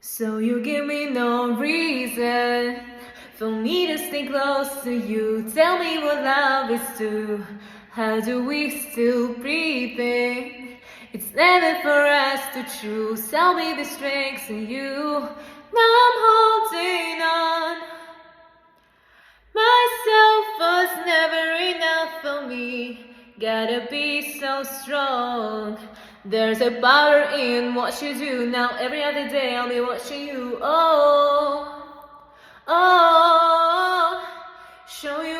So you give me no reason for me to stay close to you. Tell me what love is to. How do we still breathing? It's never for us to choose. Tell me the strengths in you. Now I'm holding on. Myself was never enough for me. Gotta be so strong. There's a power in what you do. Now every other day I'll be watching you. Oh, oh, show you